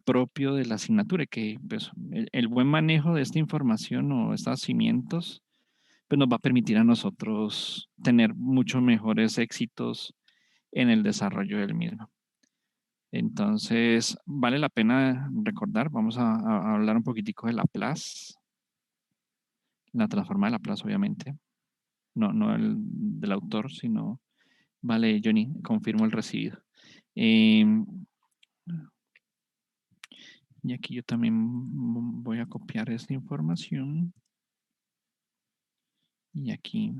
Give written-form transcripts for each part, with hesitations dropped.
propio de la asignatura, que pues, el buen manejo de esta información o estos cimientos pues, nos va a permitir a nosotros tener mucho mejores éxitos en el desarrollo del mismo. Entonces, vale la pena recordar, vamos a hablar un poquitico de Laplace, la transforma de Laplace, obviamente, no el del autor, sino, vale, Johnny, confirmo el recibido. Y aquí yo también voy a copiar esta información. Y aquí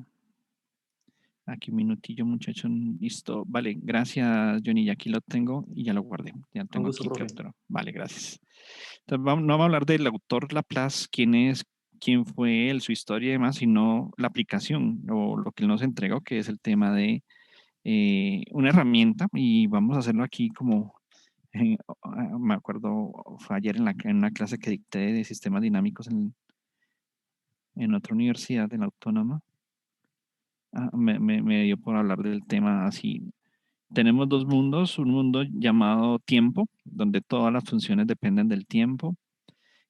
un minutillo, muchachos. Listo. Vale, gracias, Johnny. Y aquí lo tengo y ya lo guardé. Ya Con tengo gusto, aquí profe. capturado. Vale, gracias. Entonces, no vamos a hablar del autor Laplace, quién fue él, su historia y demás, sino la aplicación o lo que él nos entregó, que es el tema de una herramienta. Y vamos a hacerlo aquí como, me acuerdo, fue ayer en una clase que dicté de sistemas dinámicos en otra universidad, en la Autónoma. Me dio por hablar del tema así. Tenemos dos mundos, un mundo llamado tiempo, donde todas las funciones dependen del tiempo,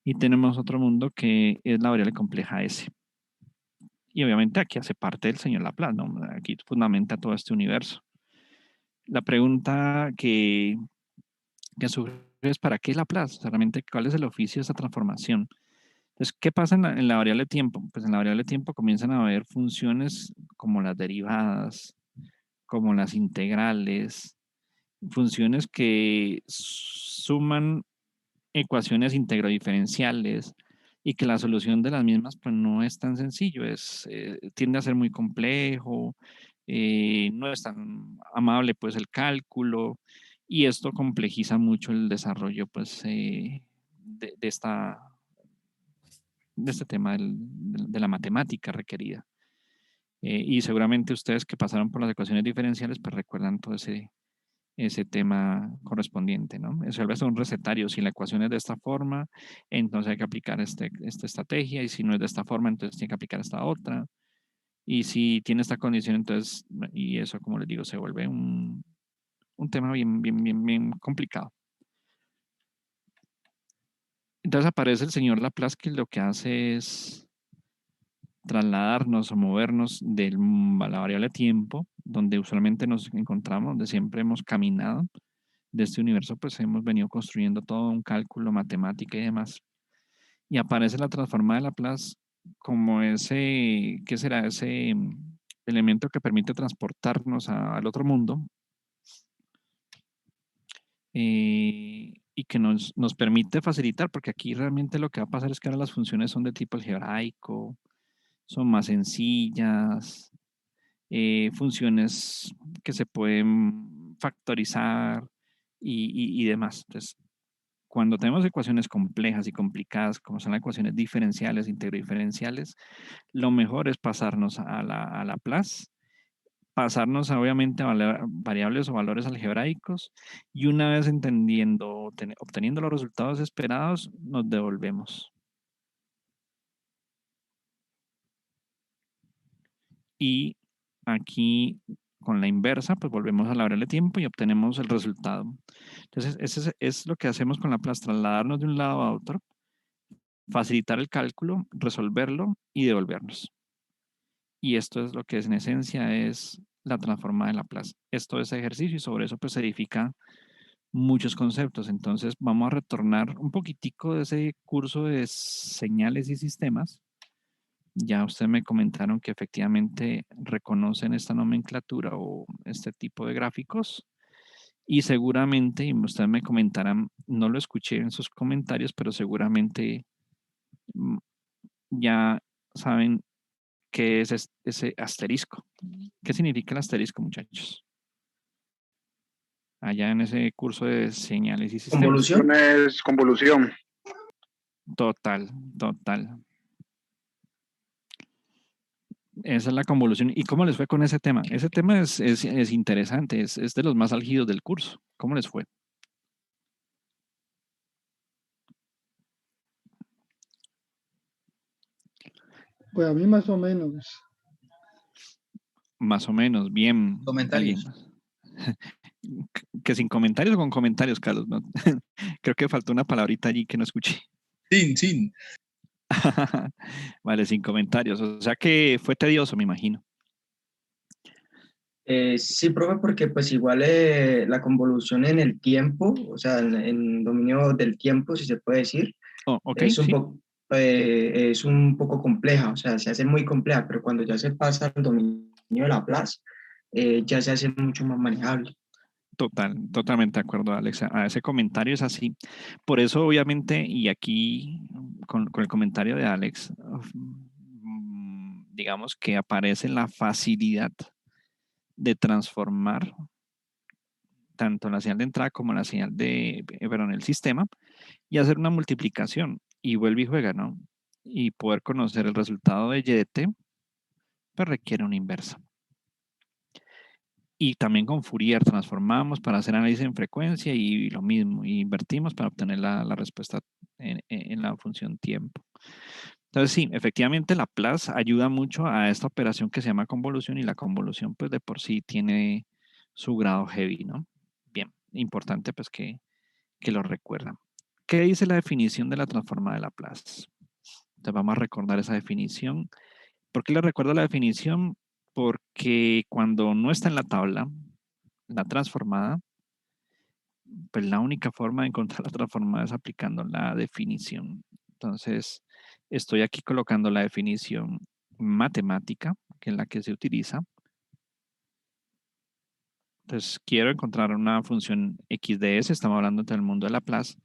y tenemos otro mundo que es la variable compleja S. Y obviamente aquí hace parte del señor Laplace, ¿no? Aquí fundamenta todo este universo. La pregunta que surge es ¿para qué Laplace? Realmente, ¿cuál es el oficio de esta transformación? Entonces, ¿qué pasa en la variable tiempo? Pues en la variable tiempo comienzan a haber funciones como las derivadas, como las integrales, funciones que suman ecuaciones integrodiferenciales y que la solución de las mismas pues no es tan sencillo, tiende a ser muy complejo, no es tan amable pues el cálculo y esto complejiza mucho el desarrollo pues de este tema de la matemática requerida. Y seguramente ustedes que pasaron por las ecuaciones diferenciales pues recuerdan todo ese tema correspondiente, ¿no? Eso es un recetario. Si la ecuación es de esta forma, entonces hay que aplicar esta estrategia, y si no es de esta forma, entonces tiene que aplicar esta otra. Y si tiene esta condición, entonces, y eso, como les digo, se vuelve un tema bien complicado. Entonces aparece el señor Laplace, que lo que hace es trasladarnos o movernos de la variable tiempo, donde usualmente nos encontramos, donde siempre hemos caminado, de este universo, pues hemos venido construyendo todo un cálculo, matemática y demás. Y aparece la transformada de Laplace como ese, ¿qué será? Ese elemento que permite transportarnos al otro mundo y que nos permite facilitar, porque aquí realmente lo que va a pasar es que ahora las funciones son de tipo algebraico, son más sencillas, funciones que se pueden factorizar y demás. Entonces, cuando tenemos ecuaciones complejas y complicadas, como son las ecuaciones diferenciales, integrodiferenciales, lo mejor es pasarnos a Laplace, pasarnos obviamente a variables o valores algebraicos, y una vez obteniendo los resultados esperados, nos devolvemos. Y aquí con la inversa, pues volvemos a la variable tiempo y obtenemos el resultado. Entonces, eso es lo que hacemos con Laplace, trasladarnos de un lado a otro, facilitar el cálculo, resolverlo y devolvernos. Y esto es lo que es, en esencia es la transformada de Laplace. Esto es ejercicio y sobre eso pues se edifica muchos conceptos. Entonces vamos a retornar un poquitico de ese curso de señales y sistemas. Ya ustedes me comentaron que efectivamente reconocen esta nomenclatura o este tipo de gráficos. Y seguramente, y ustedes me comentarán, no lo escuché en sus comentarios, pero seguramente ya saben qué es ese asterisco. ¿Qué significa el asterisco, muchachos? Allá en ese curso de señales y sistemas. ¿Convolución? Es convolución. Total. Esa es la convolución. ¿Y cómo les fue con ese tema? Ese tema es interesante, es de los más álgidos del curso. ¿Cómo les fue? Pues a mí más o menos. Más o menos, bien. ¿Alguien Comentarios. más? Que sin comentarios o con comentarios, Carlos, ¿no? Creo que faltó una palabrita allí que no escuché. Sin. Vale, sin comentarios. O sea que fue tedioso, me imagino. Sí, profe, porque pues igual la convolución en el tiempo, o sea, en dominio del tiempo, si se puede decir, Oh, ok, es sí. es un poco compleja, o sea, se hace muy compleja, pero cuando ya se pasa al dominio de Laplace, ya se hace mucho más manejable. Totalmente de acuerdo, Alex. A ese comentario es así. Por eso, obviamente, y aquí con el comentario de Alex, digamos que aparece la facilidad de transformar tanto la señal de entrada como la señal de, perdón, el sistema y hacer una multiplicación y vuelve y juega, ¿no? Y poder conocer el resultado de y de t, pues requiere una inversa. Y también con Fourier transformamos para hacer análisis en frecuencia y lo mismo, y invertimos para obtener la respuesta en la función tiempo. Entonces sí, efectivamente Laplace ayuda mucho a esta operación que se llama convolución y la convolución pues de por sí tiene su grado heavy, ¿no? Bien, importante pues que lo recuerdan. ¿Qué dice la definición de la transformada de Laplace? Entonces vamos a recordar esa definición. ¿Por qué le recuerdo la definición? Porque cuando no está en la tabla, la transformada, pues la única forma de encontrar la transformada es aplicando la definición. Entonces, estoy aquí colocando la definición matemática, que es la que se utiliza. Entonces, quiero encontrar una función x de s, estamos hablando del mundo de Laplace.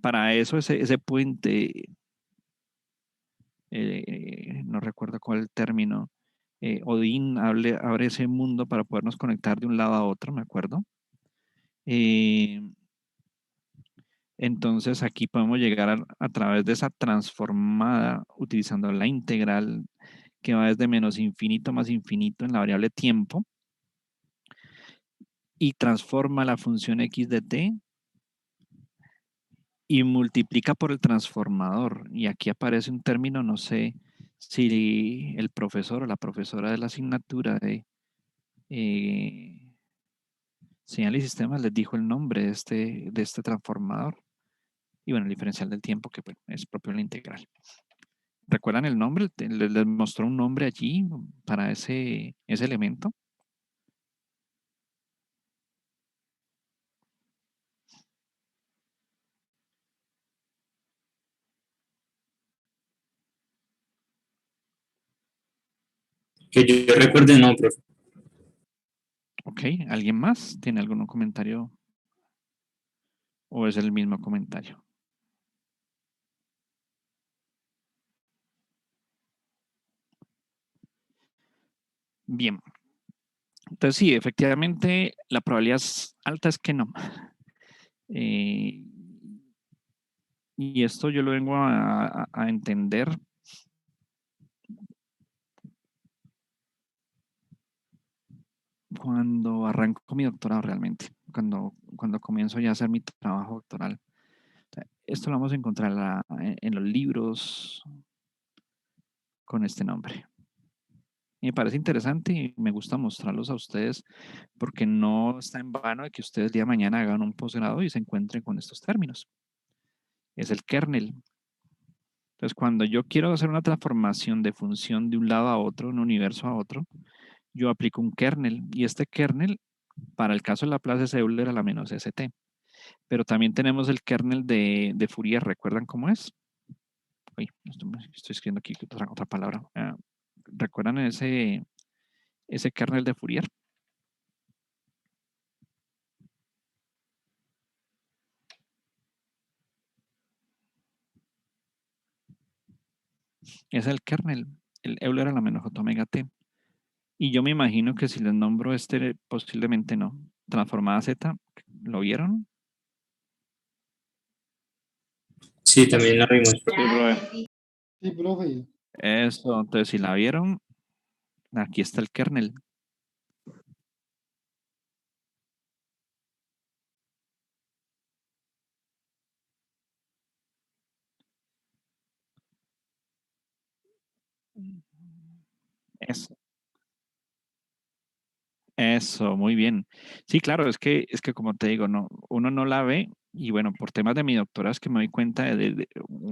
Para eso, ese puente, no recuerdo cuál es el término, Odín abre ese mundo para podernos conectar de un lado a otro, me acuerdo. Entonces aquí podemos llegar a través de esa transformada utilizando la integral que va desde menos infinito más infinito en la variable tiempo y transforma la función x de t y multiplica por el transformador. Y aquí aparece un término, no sé si el profesor o la profesora de la asignatura de señal y sistemas les dijo el nombre de este transformador. Y bueno, el diferencial del tiempo que bueno, es propio de la integral. ¿Recuerdan el nombre? ¿Les mostró un nombre allí para ese elemento? Que yo recuerde, no, profe. Ok, ¿alguien más tiene algún comentario? ¿O es el mismo comentario? Bien. Entonces sí, efectivamente, la probabilidad alta es que no. Y esto yo lo vengo a entender cuando arranco mi doctorado realmente, cuando comienzo ya a hacer mi trabajo doctoral. Esto lo vamos a encontrar en los libros con este nombre. Y me parece interesante y me gusta mostrarlos a ustedes porque no está en vano de que ustedes el día de mañana hagan un posgrado y se encuentren con estos términos. Es el kernel. Entonces, cuando yo quiero hacer una transformación de función de un lado a otro, un universo a otro, yo aplico un kernel. Y este kernel, para el caso de Laplace es Euler a la menos st. Pero también tenemos el kernel de Fourier. ¿Recuerdan cómo es? Uy, estoy escribiendo aquí otra palabra. ¿Recuerdan ese kernel de Fourier? Es el kernel, el Euler a la menos j omega t. Y yo me imagino que si les nombro este, posiblemente no. Transformada z, ¿lo vieron? Sí, también la vimos. Sí, profe. Eso, entonces si la vieron, aquí está el kernel. Eso. Eso, muy bien. Sí, claro, es que como te digo, no, uno no la ve y bueno, por temas de mi doctorado es que me doy cuenta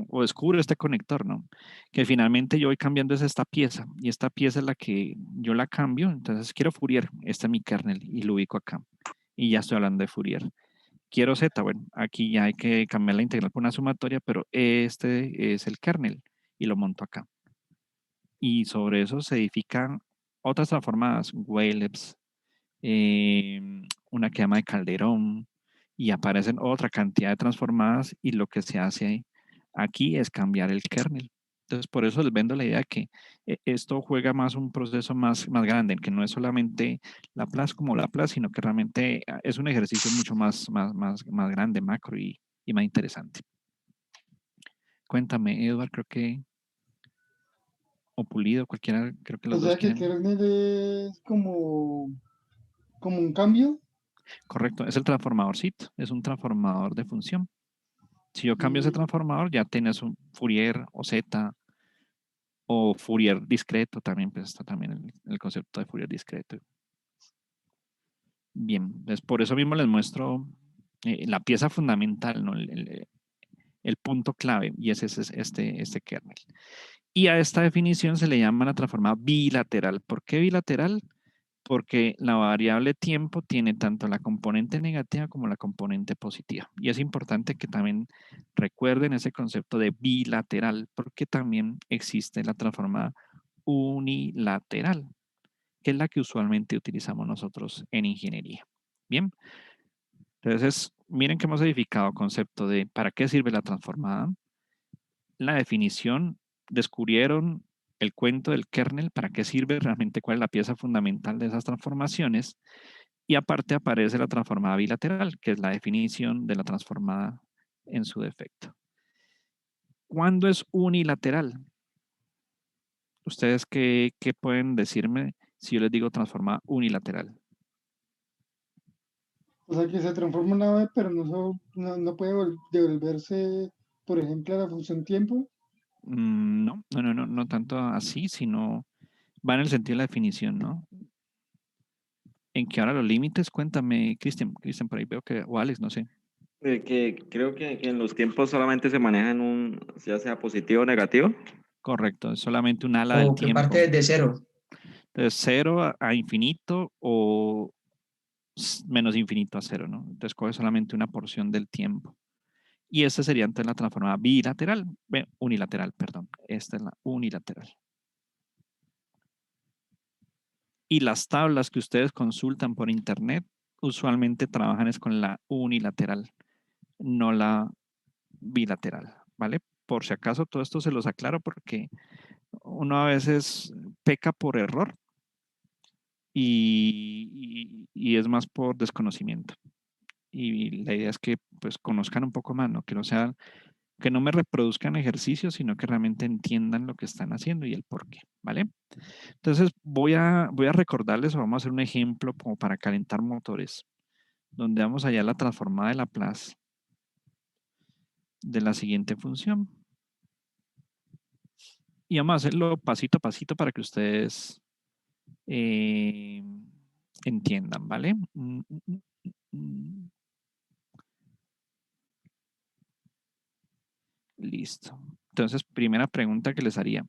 o descubro este conector, ¿no? Que finalmente yo voy cambiando es esta pieza y esta pieza es la que yo la cambio, entonces quiero Fourier, este es mi kernel y lo ubico acá y ya estoy hablando de Fourier. Quiero Z, bueno, aquí ya hay que cambiar la integral por una sumatoria, pero este es el kernel y lo monto acá. Y sobre eso se edifican otras transformadas, Weylebs, una que llama de Calderón, y aparecen otra cantidad de transformadas y lo que se hace aquí es cambiar el kernel. Entonces, por eso les vendo la idea de que esto juega más un proceso más grande, que no es solamente Laplace como Laplace, sino que realmente es un ejercicio mucho más grande, macro y más interesante. Cuéntame, Edward, creo que, o Pulido, cualquiera, creo que O los dos sea que quieren. kernel es como un cambio. Correcto, es el transformadorcito, es un transformador de función. Si yo cambio ese Mm, transformador, ya tienes un Fourier o Z o Fourier discreto, también pues está también el concepto de Fourier discreto. Bien, pues por eso mismo les muestro la pieza fundamental, ¿no? El punto clave, y ese es este kernel. Y a esta definición se le llama la transformada bilateral. ¿Por qué bilateral? Porque la variable tiempo tiene tanto la componente negativa como la componente positiva. Y es importante que también recuerden ese concepto de bilateral, porque también existe la transformada unilateral, que es la que usualmente utilizamos nosotros en ingeniería. Bien, entonces miren que hemos edificado concepto de para qué sirve la transformada, la definición, descubrieron el cuento del kernel, para qué sirve realmente, cuál es la pieza fundamental de esas transformaciones. Y aparte aparece la transformada bilateral, que es la definición de la transformada en su defecto. ¿Cuándo es unilateral? ¿Ustedes qué pueden decirme si yo les digo transformada unilateral? O sea que se transforma una vez, pero no puede devolverse, por ejemplo, a la función tiempo. No tanto así, sino va en el sentido de la definición, ¿no? En que ahora los límites, cuéntame, Cristian, por ahí veo que, o Alex, no sé. Que creo que en los tiempos solamente se maneja en un, ya sea positivo o negativo. Correcto, es solamente un ala del O que parte tiempo. desde cero. Entonces, cero a infinito o menos infinito a cero, ¿no? Entonces, coge solamente una porción del tiempo. Y esta sería entonces la transformada bilateral, unilateral, perdón. Esta es la unilateral. Y las tablas que ustedes consultan por internet usualmente trabajan es con la unilateral, no la bilateral, ¿vale? Por si acaso todo esto se los aclaro porque uno a veces peca por error y es más por desconocimiento. Y la idea es que pues conozcan un poco más, ¿no? Que no sea, que no me reproduzcan ejercicios, sino que realmente entiendan lo que están haciendo y el por qué, ¿vale? Entonces voy a recordarles o vamos a hacer un ejemplo como para calentar motores, donde vamos allá a la transformada de Laplace de la siguiente función. Y vamos a hacerlo pasito a pasito para que ustedes entiendan, ¿vale? Listo. Entonces, primera pregunta que les haría.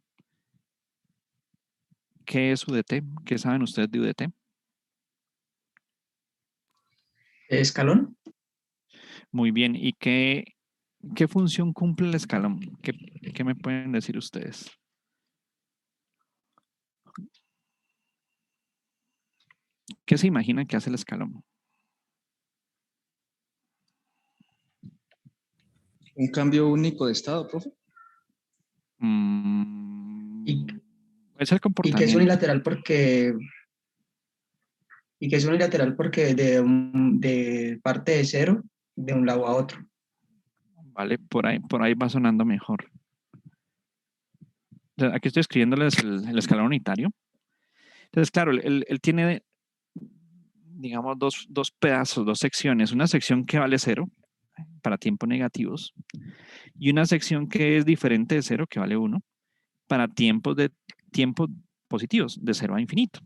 ¿Qué es UDT? ¿Qué saben ustedes de UDT? Escalón. Muy bien. ¿Y qué función cumple el escalón? ¿Qué me pueden decir ustedes? ¿Qué se imaginan que hace el escalón? Un cambio único de estado, profe. Y, Es el y que es comportamiento. unilateral porque de parte de cero, de un lado a otro. Vale, por ahí va sonando mejor. Aquí estoy escribiéndoles el escalón unitario. Entonces, claro, él tiene, digamos, dos pedazos, dos secciones. Una sección que vale 0 para tiempos negativos y una sección que es diferente de 0, que vale 1, para tiempos positivos, de 0 a infinito.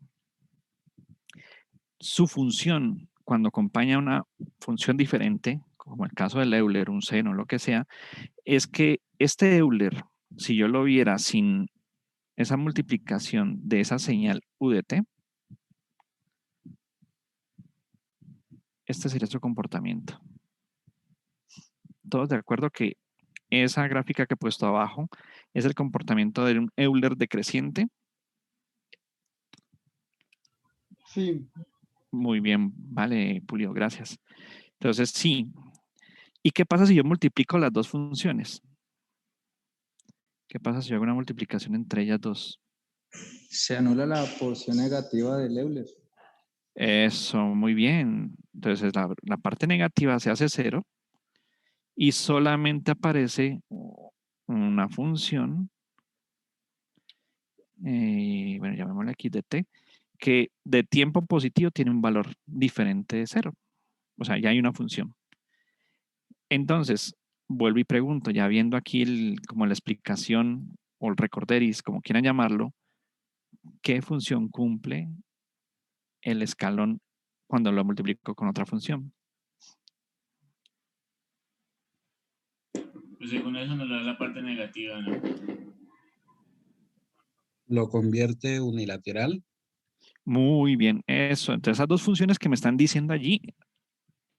su función cuando acompaña una función diferente, como el caso del Euler, un seno, lo que sea, es que este Euler, si yo lo viera sin esa multiplicación de esa señal U de t, este sería su comportamiento. Todos de acuerdo que esa gráfica que he puesto abajo es el comportamiento de un Euler decreciente. Sí, Muy bien, vale, Julio, gracias. Entonces, sí. ¿Y qué pasa si yo multiplico las dos funciones? ¿Qué pasa si yo hago una multiplicación entre ellas dos? Se anula la porción negativa del Euler. Eso, muy bien. Entonces, la parte negativa se hace 0 y solamente aparece una función, bueno, llamémosle aquí de t, que de tiempo positivo tiene un valor diferente de 0. O sea, ya hay una función. Entonces, vuelvo y pregunto, ya viendo aquí como la explicación o el recorderis, como quieran llamarlo, ¿qué función cumple el escalón cuando lo multiplico con otra función? Pues según eso nos da la parte negativa, ¿no? Lo convierte unilateral. Muy bien, eso. Entonces, esas dos funciones que me están diciendo allí,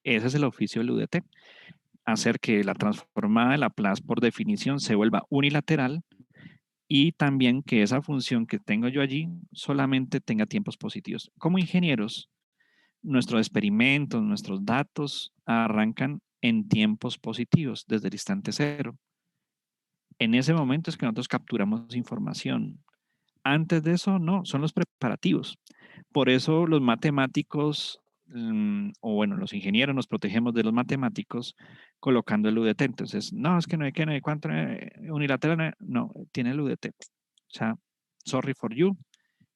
ese es el oficio del UDT. Hacer que la transformada de Laplace por definición se vuelva unilateral y también que esa función que tengo yo allí solamente tenga tiempos positivos. Como ingenieros, nuestros experimentos, nuestros datos arrancan en tiempos positivos desde el instante 0. En ese momento es que nosotros capturamos información. Antes de eso, no, son los preparativos. Por eso los matemáticos, o bueno, los ingenieros nos protegemos de los matemáticos colocando el UDT. Entonces, no, es que no hay que, no hay cuánto, unilateral, no, tiene el UDT. O sea, sorry for you.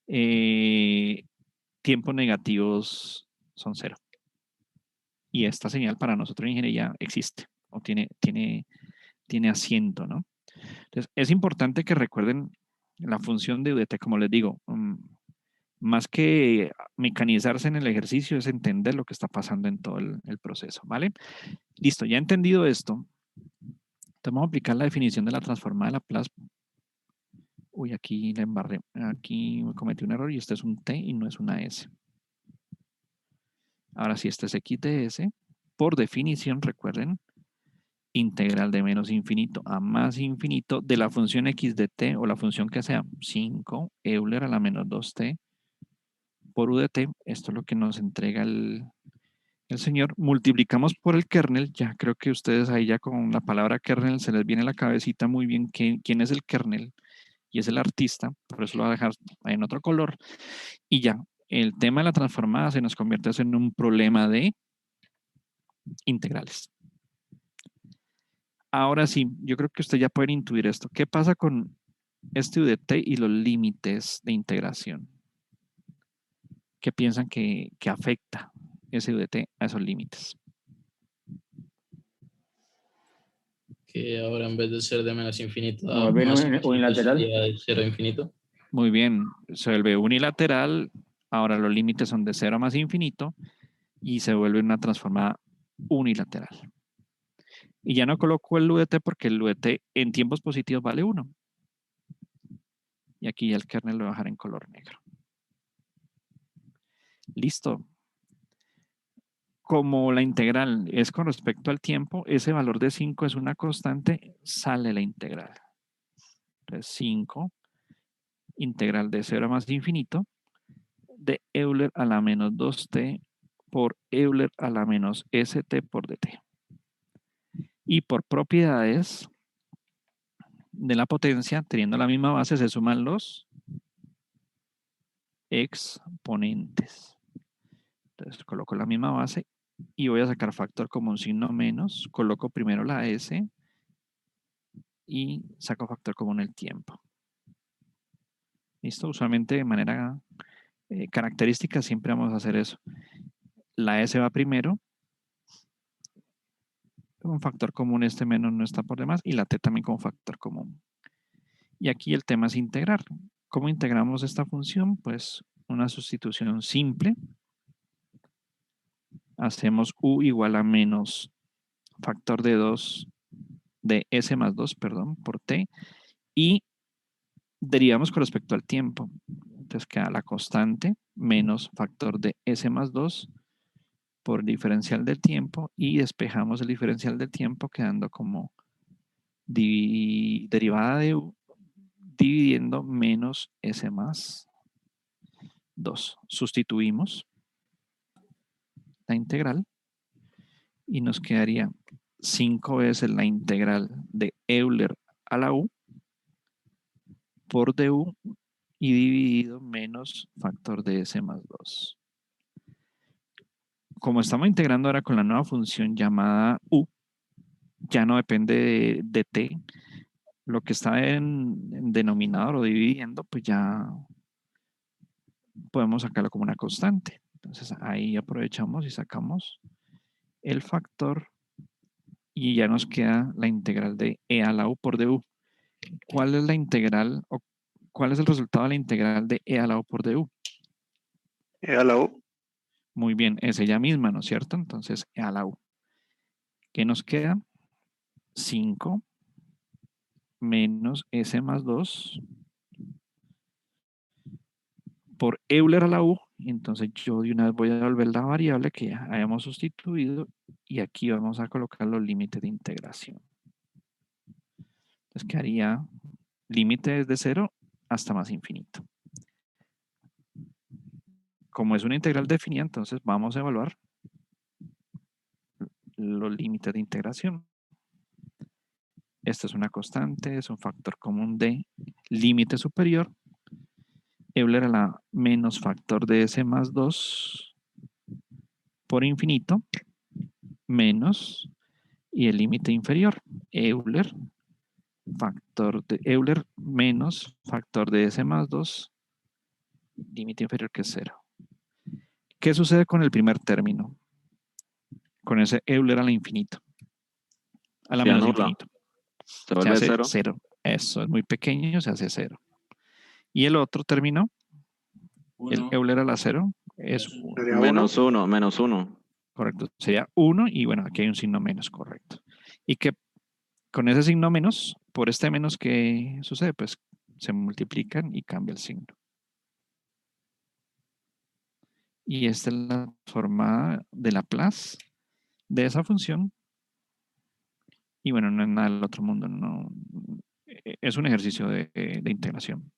Tiempos negativos son 0. Y esta señal para nosotros en ingeniería existe o tiene asiento, ¿no? Entonces, es importante que recuerden la función de UDT, como les digo, más que mecanizarse en el ejercicio, es entender lo que está pasando en todo el proceso, ¿vale? Listo, ya entendido esto, vamos a aplicar la definición de la transformada de Laplace. Uy, aquí la embarré, aquí me cometí un error y este es un T y no es una S. Ahora sí, este es X de S. Por definición, recuerden, integral de menos infinito a más infinito de la función x de t o la función que sea 5 Euler a la menos 2t por u de t. Esto es lo que nos entrega el señor. Multiplicamos por el kernel. Ya creo que ustedes ahí ya con la palabra kernel se les viene a la cabecita muy bien quién es el kernel y es el artista. Por eso lo voy a dejar en otro color. Y ya, el tema de la transformada se nos convierte en un problema de integrales. Ahora sí, yo creo que usted ya puede intuir esto. ¿Qué pasa con este UDT y los límites de integración? ¿Qué piensan que afecta ese UDT a esos límites? Que ahora en vez de ser de menos infinito Como a el más vino infinito unilateral. sería de 0 a infinito. Muy bien, se vuelve unilateral. Ahora los límites son de 0 a más infinito y se vuelve una transformada unilateral. Y ya no coloco el UDT porque el UDT en tiempos positivos vale 1. Y aquí ya el kernel lo voy a dejar en color negro. Listo. Como la integral es con respecto al tiempo, ese valor de 5 es una constante, sale la integral. Entonces 5, integral de 0 a más infinito, de Euler a la menos 2t por Euler a la menos st por dt. Y por propiedades de la potencia, teniendo la misma base, se suman los exponentes. Entonces coloco la misma base y voy a sacar factor como un signo menos. Coloco primero la s y saco factor común el tiempo. ¿Listo? Usualmente de manera característica siempre vamos a hacer eso. La s va primero. Un factor común, este menos no está por demás. Y la t también como factor común. Y aquí el tema es integrar. ¿Cómo integramos esta función? Pues una sustitución simple. hacemos u igual a menos factor de 2 de s más 2, perdón, por t, y derivamos con respecto al tiempo. Entonces queda la constante menos factor de s más 2 por diferencial del tiempo y despejamos el diferencial del tiempo quedando como derivada de u dividiendo menos s más 2. Sustituimos la integral y nos quedaría 5 veces la integral de Euler a la u por du y dividido menos factor de s más 2. Como estamos integrando ahora con la nueva función llamada u, ya no depende de t. Lo que está en denominador o dividiendo, pues ya podemos sacarlo como una constante. Entonces ahí aprovechamos y sacamos el factor y ya nos queda la integral de e a la u por du. ¿Cuál es la integral o cuál es el resultado de la integral de e a la u por du? E a la U. Muy bien, es ella misma, ¿no es cierto? Entonces e a la u. ¿Qué nos queda? 5 menos s más 2 por Euler a la u. Entonces yo de una vez voy a devolver la variable que ya habíamos sustituido y aquí vamos a colocar los límites de integración. Entonces quedaría límite desde 0 hasta más infinito. Como es una integral definida, entonces vamos a evaluar los límites de integración. Esta es una constante, es un factor común de límite superior. Euler a la menos factor de s más 2 por infinito menos y el límite inferior. Euler factor de Euler menos factor de s más 2 límite inferior que es 0. ¿Qué sucede con el primer término? Con ese Euler a la infinito. A la Se menos anula. infinito. Se Se vuelve hace 0. 0. Eso es muy pequeño, se hace 0. Y el otro término, el Euler a la 0, es 1. Sería Menos 1, menos 1. Correcto. Sería 1 y bueno, aquí hay un signo menos, correcto. Y que con ese signo menos, por este menos que sucede, pues se multiplican y cambia el signo. Y esta es la forma de Laplace de esa función. Y bueno, no es nada del otro mundo, no. Es un ejercicio de integración.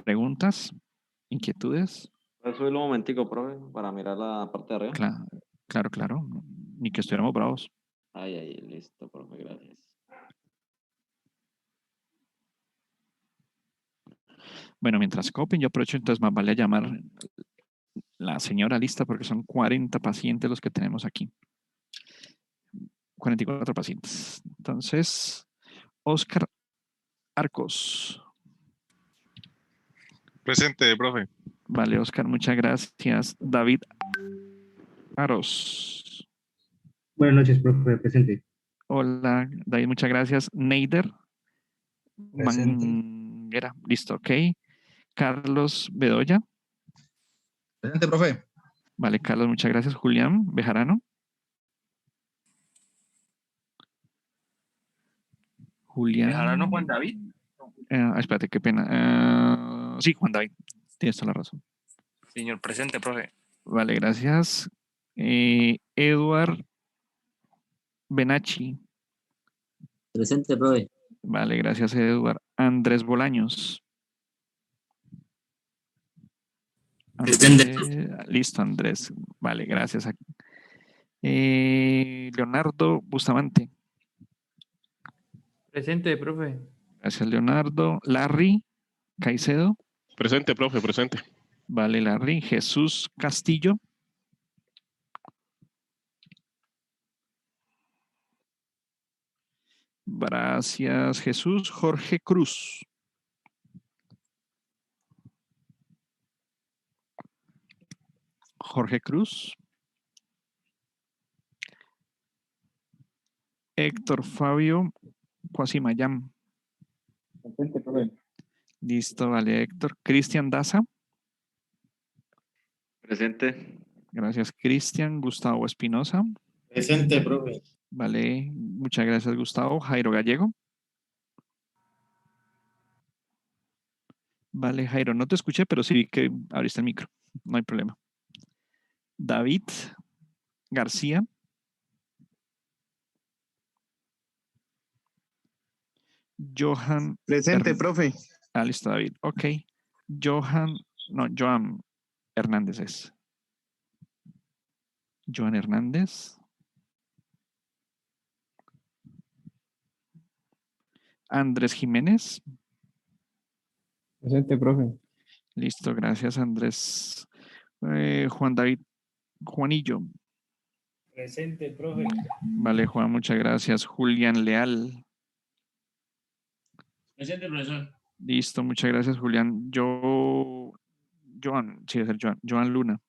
¿Preguntas? ¿Inquietudes? Puedes subirlo un momentico, profe, para mirar la parte de arriba. Claro. Ni que estuviéramos bravos. Ahí, listo, profe, gracias. Bueno, mientras copen, yo aprovecho entonces más vale llamar la señora lista porque son 40 pacientes los que tenemos aquí. 44 pacientes. Entonces, Oscar Arcos. Presente, profe. Vale, Oscar, muchas gracias. David Aros. Buenas noches, profe, presente. Hola, David, muchas gracias. Neider Presente. Manguera, listo, ok. Carlos Bedoya. Presente, profe. Vale, Carlos, muchas gracias. Julián Bejarano. Julián. ¿Bejarano Juan David? Espérate, qué pena. Sí, Juan David, tienes toda la razón. Señor, presente, profe. Vale, gracias. Eduard Benachi. Presente, profe. Vale, gracias, Eduard. Andrés Bolaños. Listo, Andrés. Vale, gracias. Leonardo Bustamante. Presente, profe. Gracias, Leonardo. Larry Caicedo. Presente, profe, presente. Vale, Larry. Jesús Castillo. Gracias, Jesús. Jorge Cruz. Jorge Cruz. Héctor Fabio Cuasimayam. Presente, profe. Listo, vale, Héctor. Cristian Daza. Presente. Gracias, Cristian. Gustavo Espinosa. Presente, profe. Vale, muchas gracias, Gustavo. Jairo Gallego. Vale, Jairo, no te escuché, pero sí vi que abriste el micro. No hay problema. David García. Johan. Presente, profe. Ah, listo, David. Ok. Johan Hernández es. Johan Hernández. Andrés Jiménez. Presente, profe. Listo, gracias, Andrés. Juan David Juanillo. Presente, profe. Vale, Juan, muchas gracias. Julián Leal. Presente, profesor. Listo, muchas gracias, Julián. Joan, sí, es el Joan Luna.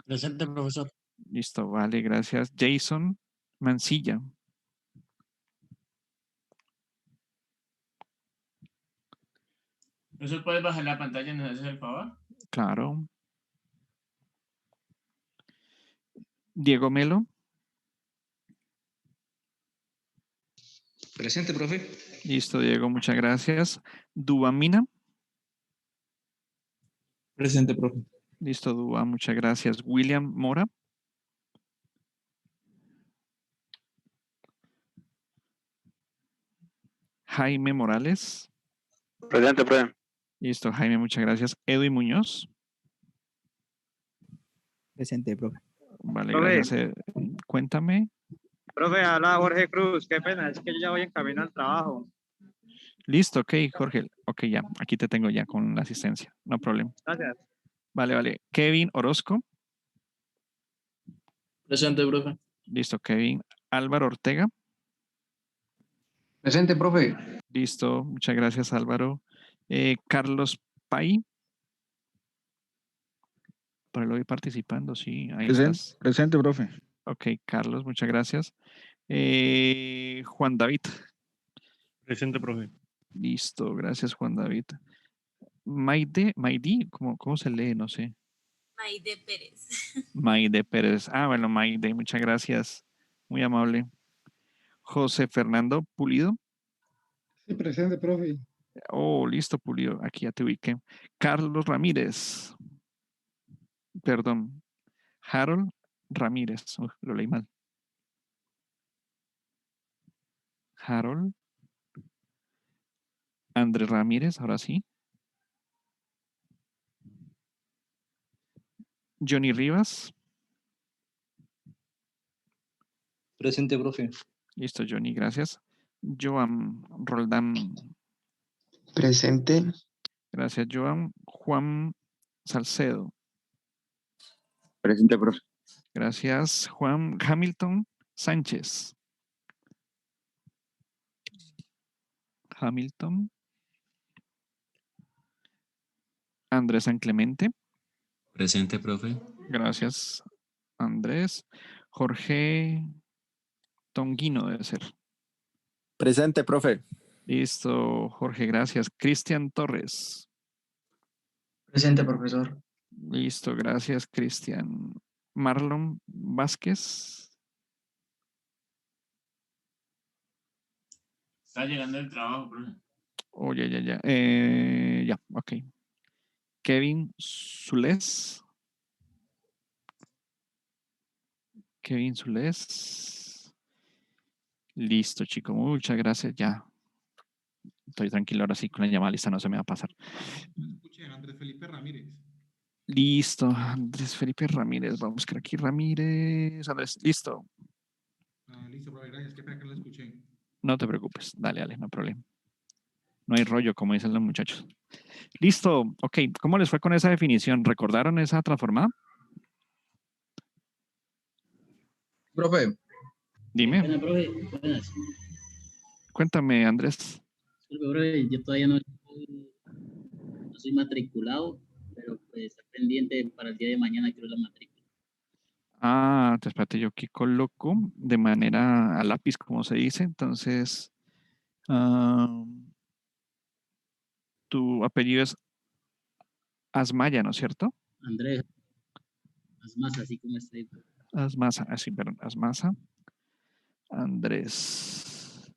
Presente, profesor. Listo, vale, gracias. Jason Mancilla. ¿Profesor, puedes bajar la pantalla? ¿Nos haces el favor? Claro. Diego Melo. Presente, profe. Listo, Diego, muchas gracias. Dubamina. Presente, profe. Listo, Duba, muchas gracias. William Mora. Jaime Morales. Presente, profe. Listo, Jaime, muchas gracias. Edwin Muñoz. Presente, profe. Vale, Profe. gracias. Cuéntame. Profe, habla Jorge Cruz. Qué pena, es que yo ya voy en camino al trabajo. Listo, ok, Jorge. Ok, ya, aquí te tengo ya con la asistencia. No problema. Gracias. Vale, vale. Kevin Orozco. Presente, profe. Listo, Kevin. Álvaro Ortega. Presente, profe. Listo, muchas gracias, Álvaro. Carlos Pay. Por ahí lo voy participando, sí. Ahí estás. Presente, profe. Ok, Carlos, muchas gracias. Juan David. Presente, profe. Listo, gracias, Juan David. Maide, ¿cómo se lee? No sé. Maide Pérez. Maide Pérez. Ah, bueno, Maide, muchas gracias. Muy amable. José Fernando Pulido. Sí, presente, profe. Oh, listo, Pulido. Aquí ya te ubiqué. Carlos Ramírez. Perdón. Harold Ramírez. Lo leí mal. Harold. Andrés Ramírez, ahora sí. Johnny Rivas. Presente, profe. Listo, Johnny, gracias. Joan Roldán. Presente. Gracias, Joan. Juan Salcedo. Presente, profe. Gracias, Juan Hamilton Sánchez. Hamilton. Andrés San Clemente. Presente, profe. Gracias, Andrés. Jorge Tonguino debe ser. Presente, profe. Listo, Jorge, gracias. Cristian Torres. Presente, profesor. Listo, gracias, Cristian. Marlon Vázquez. Está llegando el trabajo, profe. Oh, ya. Ya, ok. Kevin Zulés. Kevin Zulés. Listo, chico. Muchas gracias. Ya. Estoy tranquilo ahora sí con la llamada lista, no se me va a pasar. Escuché, Andrés Felipe Ramírez. Listo, Andrés Felipe Ramírez. Vamos a buscar aquí Ramírez. Andrés, listo. Listo, profe, gracias. Qué pena que no lo escuché. No te preocupes. Dale, no hay problema. No hay rollo, como dicen los muchachos. Listo, ok. ¿Cómo les fue con esa definición? ¿Recordaron esa transformada? Profe. Dime. Buenas, profe. Buenas. Cuéntame, Andrés. Profe, yo todavía no soy matriculado, pero pues está pendiente para el día de mañana quiero la matrícula. Ah, te espérate, yo aquí coloco de manera a lápiz, como se dice. Entonces, tu apellido es Asmaya, ¿no es cierto? Andrés. Haz más así como está ahí. Haz masa, así, perdón, haz masa. Andrés.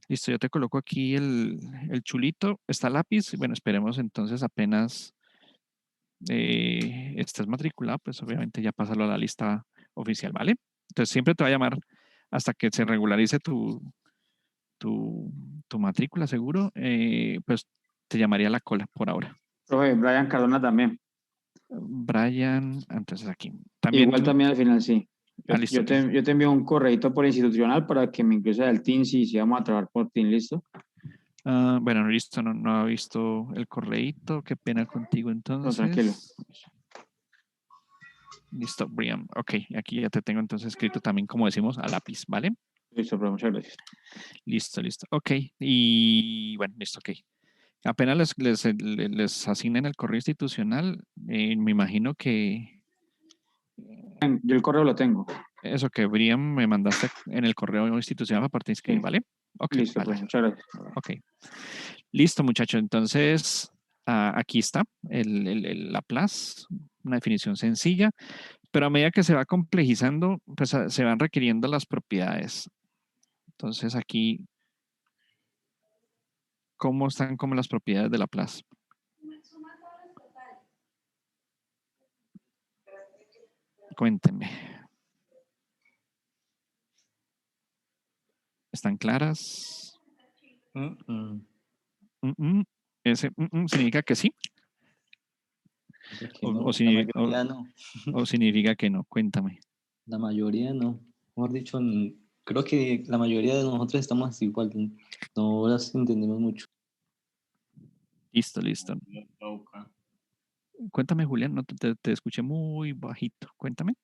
Listo, yo te coloco aquí el chulito. Está lápiz. Bueno, esperemos entonces apenas estés matriculado, pues obviamente ya pásalo a la lista oficial, ¿vale? Entonces siempre te va a llamar hasta que se regularice tu matrícula, seguro. Pues te llamaría la cola por ahora. Profe, Brian Cardona también. Brian, entonces aquí. También, Igual también al final, sí. Yo, listo, yo te envío un correíto por institucional para que me incluyas al team si vamos a trabajar por team, ¿listo? bueno, listo, no ha visto el correíto. Qué pena contigo entonces. No, tranquilo. Listo, Brian. Ok, aquí ya te tengo entonces escrito también, como decimos, a lápiz, ¿vale? Listo, pero muchas gracias. Listo. Ok, y bueno, listo, ok. Apenas les asignen el correo institucional, me imagino que... Yo el correo lo tengo. Eso que Brian me mandaste en el correo institucional para parte inscribir, ¿vale? Ok, listo, vale. pues, muchas gracias. Ok. Listo, muchachos. Entonces, aquí está la PLAS, una definición sencilla, pero a medida que se va complejizando, pues se van requiriendo las propiedades. Entonces, aquí, ¿cómo están como las propiedades de la PLAS? Cuéntenme. ¿Están claras? Ese significa que sí. O significa que no. Cuéntame. La mayoría no. Mejor dicho, creo que la mayoría de nosotros estamos igual. No las entendemos mucho. Listo. Cuéntame, Julián, no te escuché muy bajito. Cuéntame.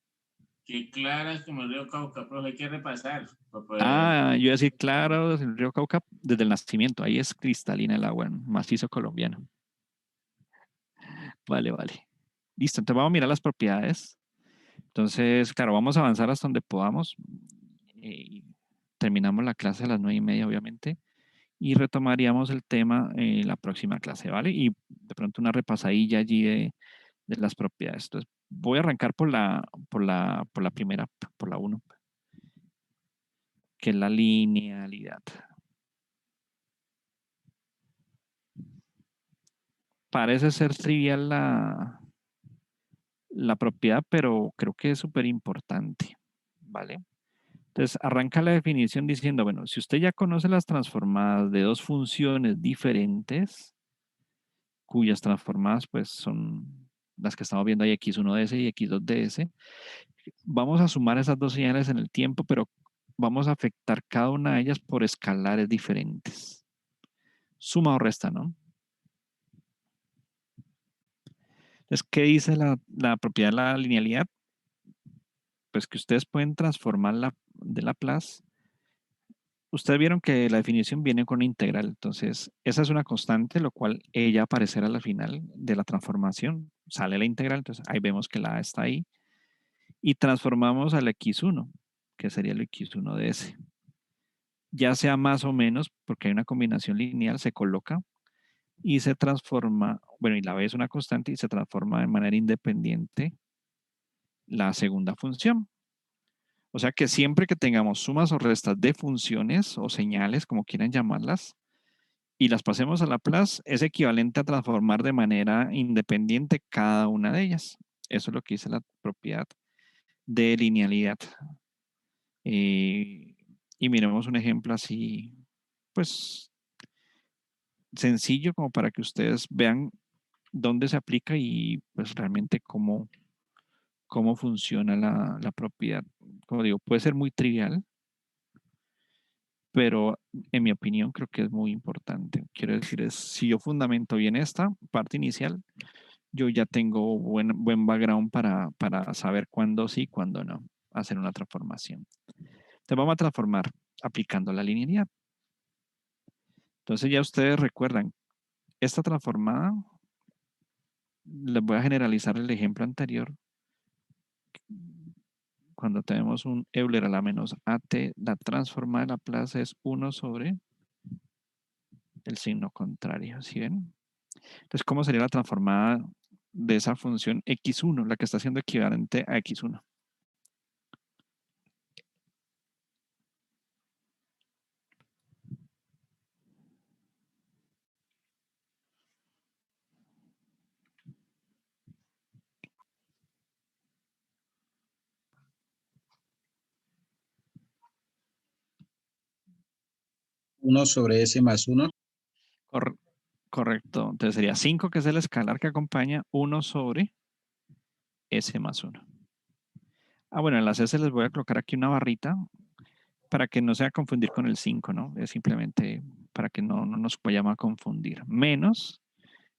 Qué claras como el río Cauca, profe, hay que repasar. Yo iba a decir, claro, el río Cauca desde el nacimiento. Ahí es cristalina el agua, macizo colombiano. Vale. Listo, entonces vamos a mirar las propiedades. Entonces, claro, vamos a avanzar hasta donde podamos. Terminamos la clase a las 9:30, obviamente. Y retomaríamos el tema en la próxima clase, ¿vale? Y de pronto una repasadilla allí de las propiedades. Entonces, voy a arrancar por la primera, por la 1, que es la linealidad. Parece ser trivial la propiedad, pero creo que es súper importante, ¿vale? Entonces, arranca la definición diciendo, bueno, si usted ya conoce las transformadas de dos funciones diferentes, cuyas transformadas pues son las que estamos viendo ahí, x1 ds y x2 ds, vamos a sumar esas dos señales en el tiempo, pero vamos a afectar cada una de ellas por escalares diferentes. Suma o resta, ¿no? Entonces, ¿qué dice la propiedad de la linealidad? Pues que ustedes pueden transformar de Laplace. Ustedes vieron que la definición viene con integral, entonces esa es una constante, lo cual ella aparecerá al final de la transformación. Sale la integral, entonces ahí vemos que la A está ahí. Y transformamos al x1, que sería el x1 de ese. Ya sea más o menos, porque hay una combinación lineal, se coloca y se transforma, bueno, y la B es una constante y se transforma de manera independiente la segunda función. O sea que siempre que tengamos sumas o restas de funciones o señales, como quieran llamarlas, y las pasemos a Laplace, es equivalente a transformar de manera independiente cada una de ellas. Eso es lo que dice la propiedad de linealidad. Y miremos un ejemplo así, pues, sencillo como para que ustedes vean dónde se aplica y pues realmente cómo funciona la propiedad. Como digo, puede ser muy trivial, pero en mi opinión creo que es muy importante. Quiero decir, si yo fundamento bien esta parte inicial, yo ya tengo buen background para saber cuándo sí, cuándo no, hacer una transformación. Entonces vamos a transformar aplicando la linealidad. Entonces ya ustedes recuerdan, esta transformada, les voy a generalizar el ejemplo anterior. Cuando tenemos un Euler a la menos AT, la transformada de Laplace es 1 sobre el signo contrario, ¿sí ven? Entonces, ¿cómo sería la transformada de esa función x1, la que está siendo equivalente a x1. Uno sobre S más 1. Correcto. Entonces sería 5, que es el escalar que acompaña 1 sobre S más 1. Ah, bueno, en las S les voy a colocar aquí una barrita para que no se va a confundir con el 5, ¿no? Es simplemente para que no nos vayamos a confundir. Menos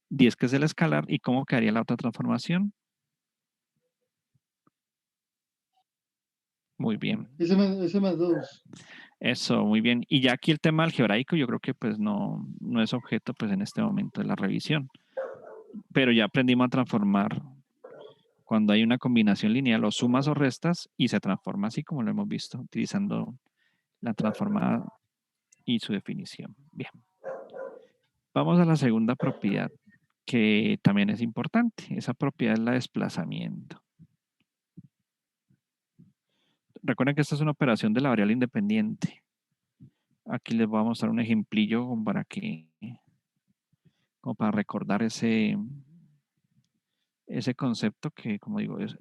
10, que es el escalar. ¿Y cómo quedaría la otra transformación? Muy bien. S más 2. Eso, muy bien. Y ya aquí el tema algebraico yo creo que pues no es objeto pues en este momento de la revisión. Pero ya aprendimos a transformar cuando hay una combinación lineal o sumas o restas y se transforma así como lo hemos visto utilizando la transformada y su definición. Bien. Vamos a la segunda propiedad que también es importante. Esa propiedad es la de desplazamiento. Recuerden que esta es una operación de la variable independiente. Aquí les voy a mostrar un ejemplillo como para recordar ese concepto que, como digo, es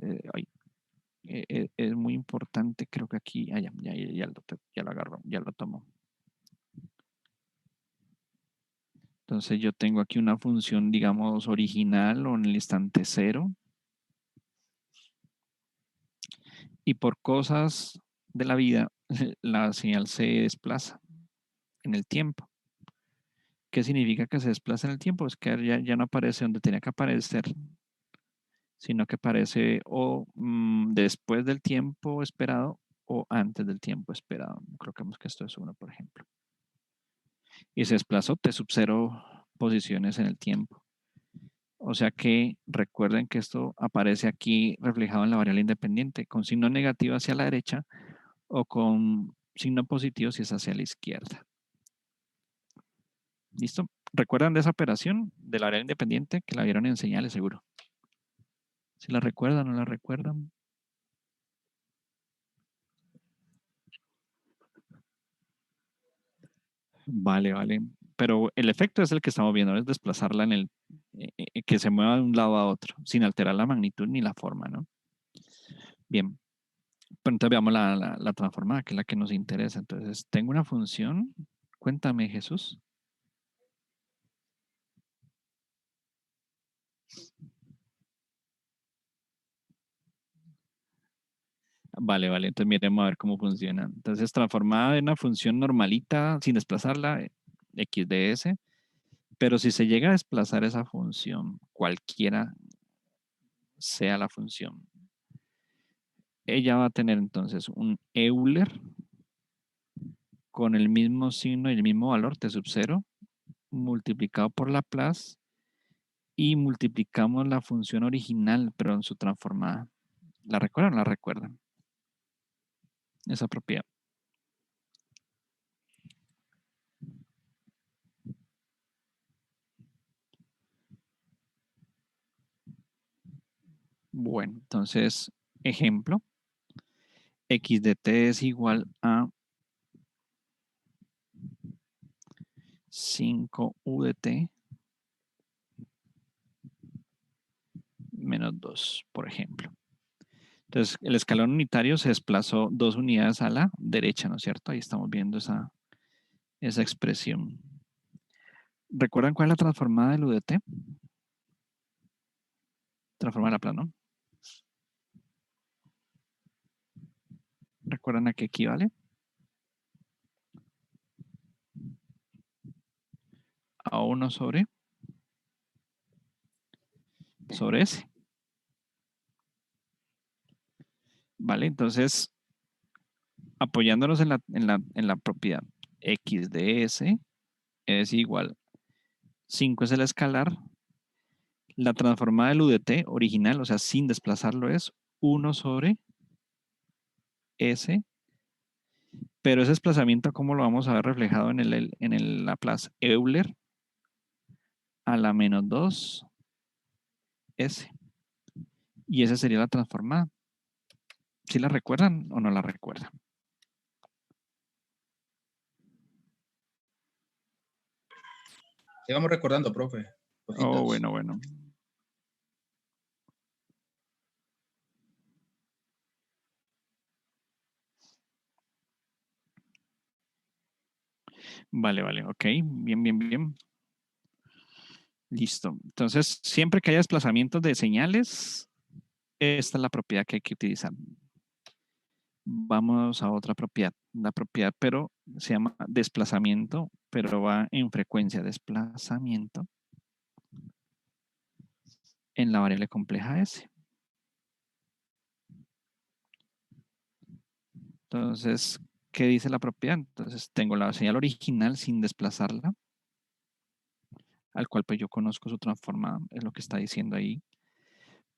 muy importante. Creo que aquí, ya lo agarro, ya lo tomo. Entonces yo tengo aquí una función, digamos, original o en el instante 0. Y por cosas de la vida, la señal se desplaza en el tiempo. ¿Qué significa que se desplaza en el tiempo? Es que ya no aparece donde tenía que aparecer, sino que aparece o después del tiempo esperado o antes del tiempo esperado. Coloquemos que esto es 1, por ejemplo. Y se desplazó t sub 0 posiciones en el tiempo. O sea que recuerden que esto aparece aquí reflejado en la variable independiente, con signo negativo hacia la derecha o con signo positivo si es hacia la izquierda. ¿Listo? ¿Recuerdan de esa operación de la variable independiente que la vieron en señales, seguro? Si la recuerdan o no la recuerdan. Vale, vale. Pero el efecto es el que estamos viendo, es desplazarla que se mueva de un lado a otro, sin alterar la magnitud ni la forma, ¿no? Bien. Pero entonces veamos la transformada, que es la que nos interesa. Entonces, tengo una función. Cuéntame, Jesús. Vale, vale. Entonces miremos a ver cómo funciona. Entonces, transformada en una función normalita, sin desplazarla, x de s. Pero si se llega a desplazar esa función, cualquiera sea la función, ella va a tener entonces un Euler con el mismo signo y el mismo valor t sub 0 multiplicado por Laplace y multiplicamos la función original, pero en su transformada. ¿La recuerdan o no la recuerdan? Esa propiedad. Bueno, entonces, ejemplo. X de t es igual a 5u de t menos 2, por ejemplo. Entonces, el escalón unitario se desplazó 2 unidades a la derecha, ¿no es cierto? Ahí estamos viendo esa expresión. ¿Recuerdan cuál es la transformada del u de t? Transformada de Laplace, ¿no? ¿Recuerdan a qué equivale? A 1 sobre S. Vale, entonces, apoyándonos en la propiedad x de s es igual, 5 es el escalar, la transformada del u de t original, o sea, sin desplazarlo, es 1 sobre s, pero ese desplazamiento, ¿cómo lo vamos a ver reflejado en el Laplace? Euler a la menos 2 S. Y esa sería la transformada. ¿Sí la recuerdan o no la recuerdan? Sigamos recordando, profe. Cositas. Oh, bueno, bueno. Vale, vale, ok. Bien, bien, bien. Listo. Entonces, siempre que haya desplazamientos de señales, esta es la propiedad que hay que utilizar. Vamos a otra propiedad. La propiedad, pero se llama desplazamiento, pero va en frecuencia. Desplazamiento en la variable compleja S. Entonces, ¿qué dice la propiedad? Entonces, tengo la señal original sin desplazarla, al cual pues yo conozco su transformada, es lo que está diciendo ahí.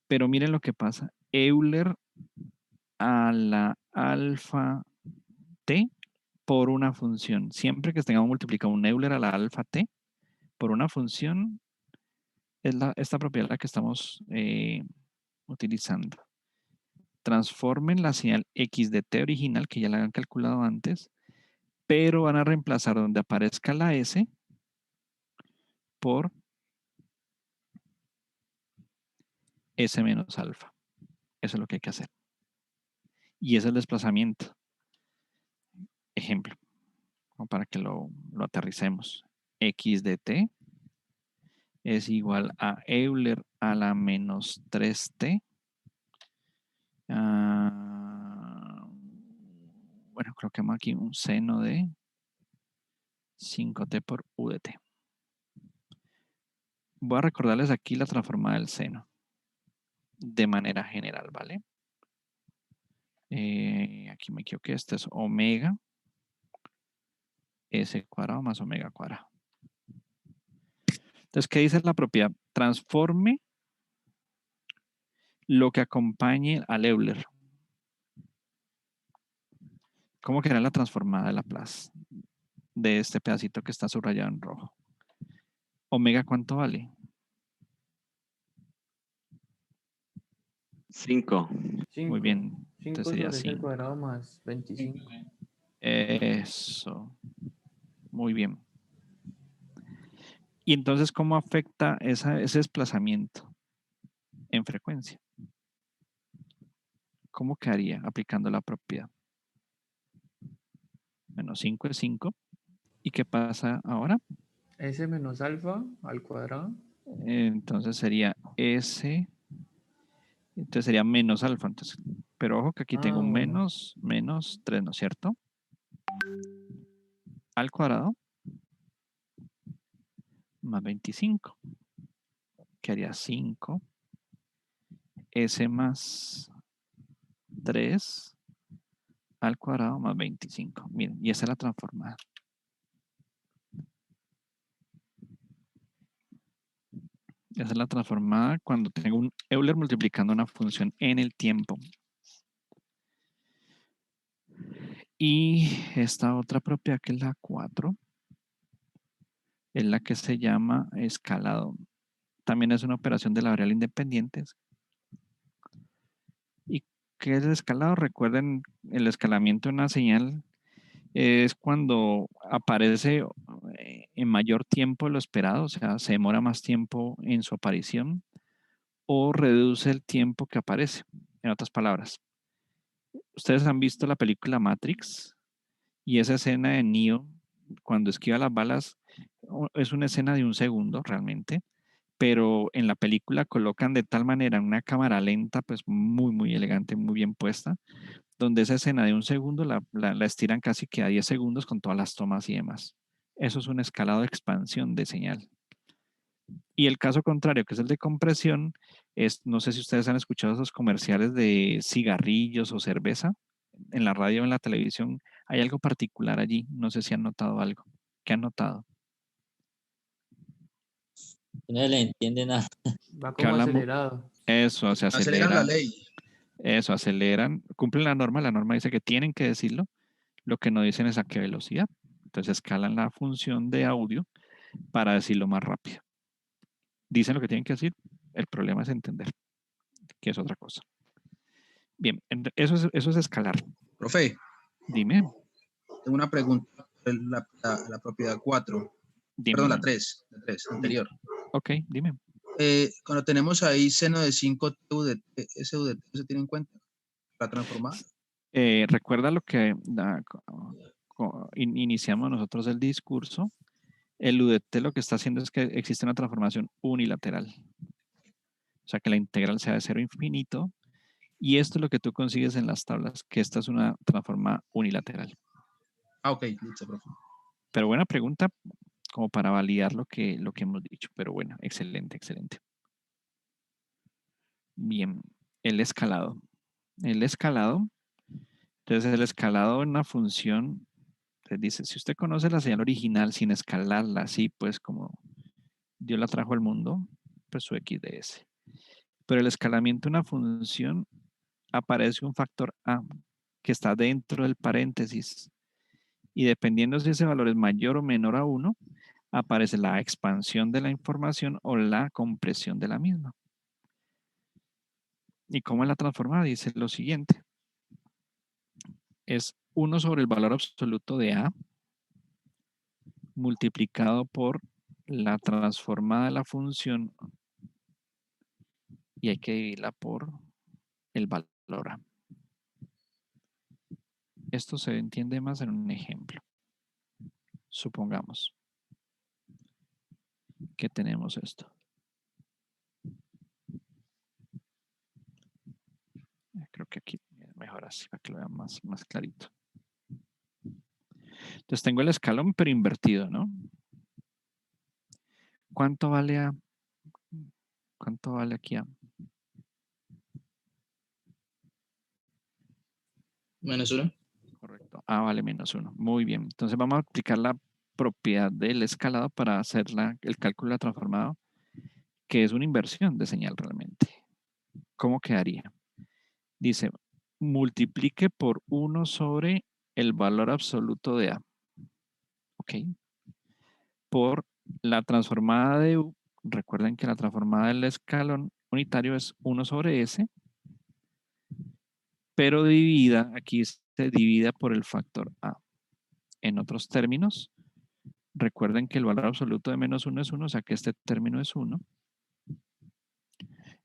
Pero miren lo que pasa. Euler a la alfa t por una función. Siempre que tengamos multiplicado un Euler a la alfa t por una función, es esta propiedad la que estamos utilizando. Transformen la señal x de t original, que ya la habían calculado antes, pero van a reemplazar donde aparezca la s por s menos alfa. Eso es lo que hay que hacer. Y ese es el desplazamiento. Ejemplo, para que lo aterricemos. X de t es igual a Euler a la menos 3t. Bueno, creo que aquí un seno de 5t por u de t. Voy a recordarles aquí la transformada del seno de manera general, ¿vale? Aquí me equivoqué, este es omega s cuadrado más omega cuadrado. Entonces, ¿qué dice la propiedad? Transforme lo que acompañe al Euler. ¿Cómo queda la transformada de Laplace? De este pedacito que está subrayado en rojo. Omega, ¿cuánto vale? 5. Muy bien. 5 Entonces sería sobre 6 al 5. cuadrado más 25. Eso. Muy bien. Y entonces, ¿cómo afecta ese desplazamiento en frecuencia? ¿Cómo quedaría aplicando la propiedad? Menos 5 es 5. ¿Y qué pasa ahora? S menos alfa al cuadrado. Entonces sería S. Entonces sería menos alfa. Entonces, pero ojo que aquí tengo un bueno. menos 3, ¿no es cierto? Al cuadrado más 25. Que haría 5. S más 3 al cuadrado más 25. Miren, y esa es la transformada. Esa es la transformada cuando tengo un Euler multiplicando una función en el tiempo. Y esta otra propiedad, que es la 4, es la que se llama escalado. También es una operación de la variable independiente. ¿Y qué es el escalado? Recuerden, el escalamiento de una señal es cuando aparece en mayor tiempo de lo esperado, o sea, se demora más tiempo en su aparición, o reduce el tiempo que aparece. En otras palabras, ustedes han visto la película Matrix y esa escena de Neo cuando esquiva las balas es una escena de un segundo realmente, pero en la película colocan de tal manera una cámara lenta, pues muy, muy elegante, muy bien puesta, donde esa escena de un segundo la estiran casi que a 10 segundos con todas las tomas y demás. Eso es un escalado de expansión de señal. Y el caso contrario, que es el de compresión, es, no sé si ustedes han escuchado esos comerciales de cigarrillos o cerveza, en la radio o en la televisión, hay algo particular allí, no sé si han notado algo. ¿Qué han notado? No le entiende nada. Va Que como hablan acelerado. eso, se Aceleran la aceleran. ley. Eso, aceleran, cumplen la norma dice que tienen que decirlo, lo que no dicen es a qué velocidad. Entonces escalan la función de audio para decirlo más rápido. Dicen lo que tienen que decir, El problema es entender, que es otra cosa. Bien, eso es escalar. Profe, Dime. tengo una pregunta. La propiedad 4, perdón, la 3, anterior. Ok, dime. Cuando tenemos ahí seno de 5 TUDT, ¿ese UDT se tiene en cuenta? ¿La transformada? Recuerda lo que iniciamos nosotros el discurso. El UDT lo que está haciendo es que existe una transformación unilateral. O sea, que la integral sea de 0 a infinito. Y esto es lo que tú consigues en las tablas, que esta es una transforma unilateral. Ah, ok, listo, profe. Pero buena pregunta, como para validar lo que hemos dicho. Pero bueno, excelente, excelente. Bien, el escalado. El escalado, entonces el escalado en una función, te dice, si usted conoce la señal original sin escalarla, así pues como Dios la trajo al mundo, pues su x de s. Pero el escalamiento de una función aparece un factor a que está dentro del paréntesis y dependiendo si ese valor es mayor o menor a 1, aparece la expansión de la información o la compresión de la misma. ¿Y cómo es la transformada? Dice lo siguiente. Es 1 sobre el valor absoluto de A multiplicado por la transformada de la función y hay que dividirla por el valor A. Esto se entiende más en un ejemplo. Supongamos que tenemos esto. Creo que aquí es mejor así para que lo vean más clarito. Entonces tengo el escalón pero invertido, ¿no? ¿Cuánto vale A? ¿Cuánto vale aquí A? -1. Correcto. A vale -1. Muy bien. Entonces vamos a aplicar la propiedad del escalado para hacer el cálculo de la transformada, que es una inversión de señal realmente. ¿Cómo quedaría? Dice, multiplique por 1 sobre el valor absoluto de A. ¿Ok? Por la transformada de U. Recuerden que la transformada del escalón unitario es 1 sobre S, pero dividida, aquí se divide por el factor A. En otros términos, recuerden que el valor absoluto de -1 es 1, o sea que este término es 1.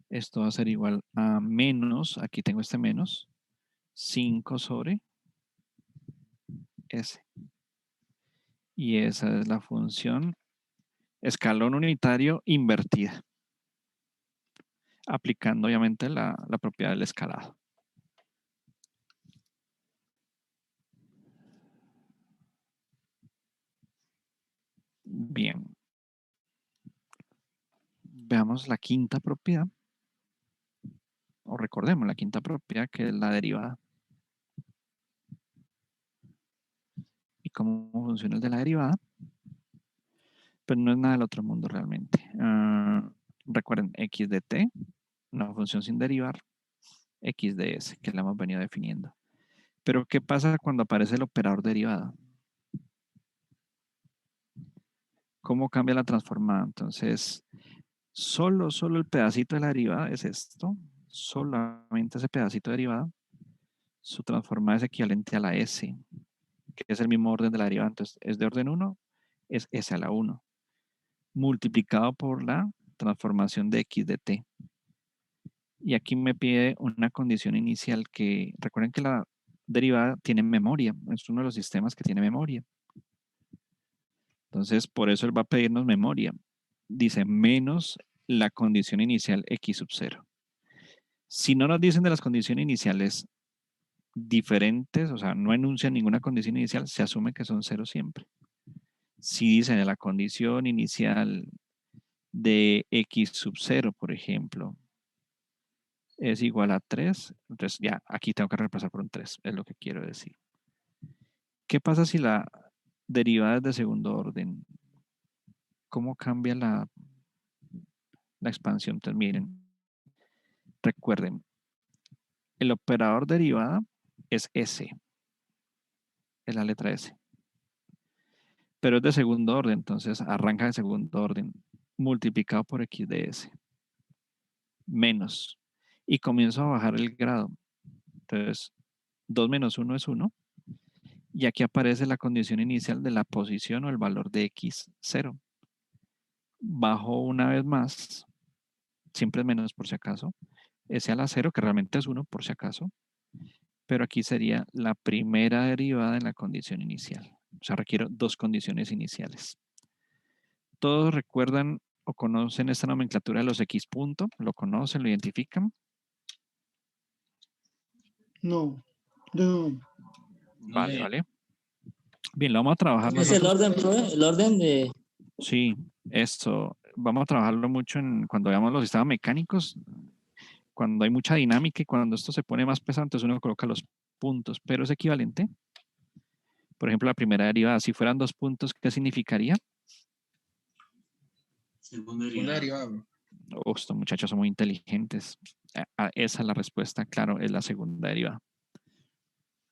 Esto va a ser igual a menos, aquí tengo este menos, 5 sobre S. Y esa es la función escalón unitario invertida, aplicando obviamente la propiedad del escalado. Bien. Veamos la quinta propiedad. O recordemos la quinta propiedad, que es la derivada. ¿Y cómo funciona el de la derivada? Pero no es nada del otro mundo realmente. Recuerden, x de t, una función sin derivar, x de s, que la hemos venido definiendo. Pero ¿qué pasa cuando aparece el operador derivada? ¿Cómo cambia la transformada? Entonces, solo el pedacito de la derivada es esto. Solamente ese pedacito de derivada. Su transformada es equivalente a la s, que es el mismo orden de la derivada. Entonces, es de orden 1, es s a la 1, multiplicado por la transformación de x de t. Y aquí me pide una condición inicial que, recuerden que la derivada tiene memoria, es uno de los sistemas que tiene memoria. Entonces, por eso él va a pedirnos memoria. Dice menos la condición inicial x sub 0. Si no nos dicen de las condiciones iniciales diferentes, o sea, no enuncian ninguna condición inicial, se asume que son 0 siempre. Si dicen de la condición inicial de x sub 0, por ejemplo, es igual a 3, entonces ya, aquí tengo que reemplazar por un 3, es lo que quiero decir. ¿Qué pasa si la derivada es de segundo orden? ¿Cómo cambia la expansión? Entonces, miren, recuerden, el operador derivada es S, es la letra S. Pero es de segundo orden, entonces arranca de segundo orden, multiplicado por x de S. menos. Y comienzo a bajar el grado. Entonces, 2 menos 1 es 1. Y aquí aparece la condición inicial de la posición o el valor de x, 0. Bajo una vez más, siempre es menos por si acaso, ese a la 0, que realmente es 1 por si acaso, pero aquí sería la primera derivada en la condición inicial. O sea, requiero 2 condiciones iniciales. ¿Todos recuerdan o conocen esta nomenclatura de los x punto? ¿Lo conocen, lo identifican? No, no. Vale, vale. Bien, lo vamos a trabajar Es el nosotros. orden, profe, el orden de... Sí, esto vamos a trabajarlo mucho cuando veamos los sistemas mecánicos, cuando hay mucha dinámica y cuando esto se pone más pesado, entonces uno coloca los puntos, pero es equivalente. Por ejemplo, la primera derivada, si fueran 2 puntos, ¿qué significaría? Segunda derivada. Estos muchachos son muy inteligentes. Esa es la respuesta, claro, es la segunda derivada.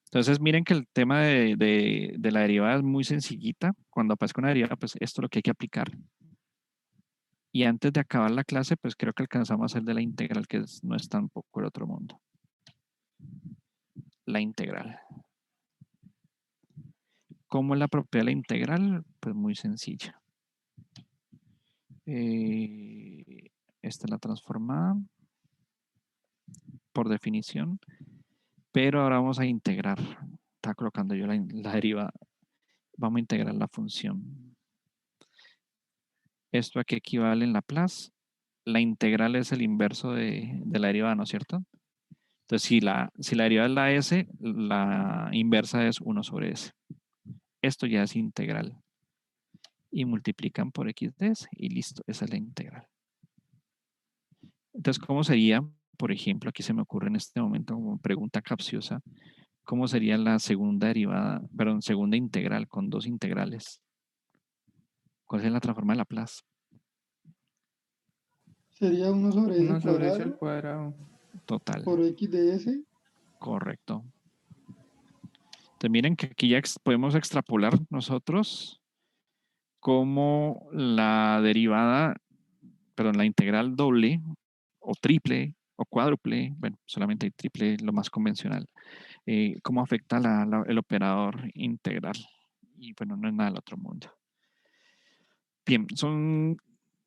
Entonces, miren que el tema de la derivada es muy sencillita. Cuando aparezca una derivada, pues esto es lo que hay que aplicar. Y antes de acabar la clase, pues creo que alcanzamos a hacer de la integral, que no es tampoco el otro mundo. La integral. ¿Cómo es la propiedad de la integral? Pues muy sencilla. Esta es la transformada por definición. Pero ahora vamos a integrar. Está colocando yo la derivada. Vamos a integrar la función. ¿Esto a qué equivale en Laplace? La integral es el inverso de la derivada, ¿no es cierto? Entonces, si la derivada es la s, la inversa es 1 sobre s. Esto ya es integral. Y multiplican por x de s y listo, esa es la integral. Entonces, ¿cómo sería, por ejemplo, aquí se me ocurre en este momento como pregunta capciosa, cómo sería la segunda derivada, perdón, segunda integral con 2 integrales? ¿Cuál es la transforma de Laplace? Sería 1 sobre s 1 sobre s cuadrado al cuadrado. Total. por x de s. Correcto. Entonces miren que aquí ya podemos extrapolar nosotros cómo la derivada, perdón, la integral doble o triple o cuádruple, bueno, solamente hay triple, lo más convencional, cómo afecta el operador integral. Y bueno, no es nada del otro mundo. Bien,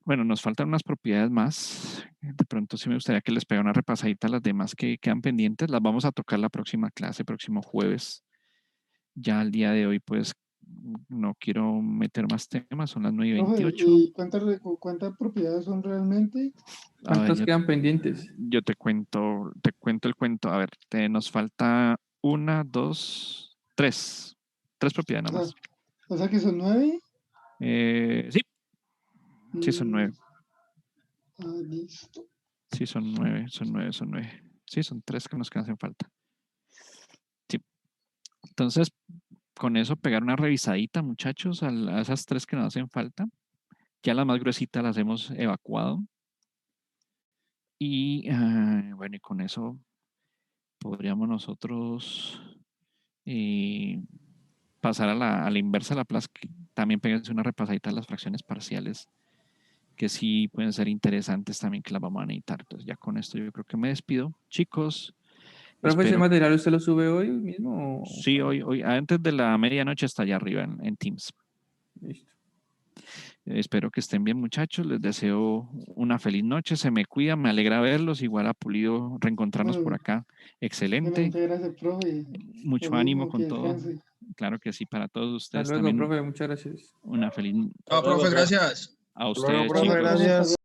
bueno, nos faltan unas propiedades más. De pronto sí me gustaría que les pegara una repasadita a las demás que quedan pendientes. Las vamos a tocar la próxima clase, próximo jueves. Ya al día de hoy, pues, no quiero meter más temas. Son las 9:28. ¿Y cuántas propiedades son realmente? A ver, ¿Cuántas quedan pendientes? Yo te cuento el cuento. A ver, nos falta 1, 2, 3. 3 propiedades nada más. O sea que son 9. Sí. Sí, son 9. Listo. Sí, son 9. Sí, son 3 que nos hacen falta. Sí. Entonces, con eso pegar una revisadita, muchachos, a esas 3 que nos hacen falta. Ya las más gruesitas las hemos evacuado. Y bueno, y con eso podríamos nosotros pasar a la inversa de Laplace. También péguense una repasadita a las fracciones parciales, que sí pueden ser interesantes también, que las vamos a necesitar. Entonces ya con esto yo creo que me despido. Chicos. ¿Profe, ese material usted lo sube hoy mismo? Sí, hoy antes de la medianoche está allá arriba en Teams. Listo. Espero que estén bien, muchachos. Les deseo una feliz noche. Se me cuida, me alegra verlos. Igual ha Pulido reencontrarnos por acá. Excelente. Muchas gracias, profe. Mucho ánimo con todo. Claro que sí, para todos ustedes Hasta luego, también. profe, muchas gracias. Una feliz. Chao, profe, gracias. A ustedes, profe, chicos. gracias.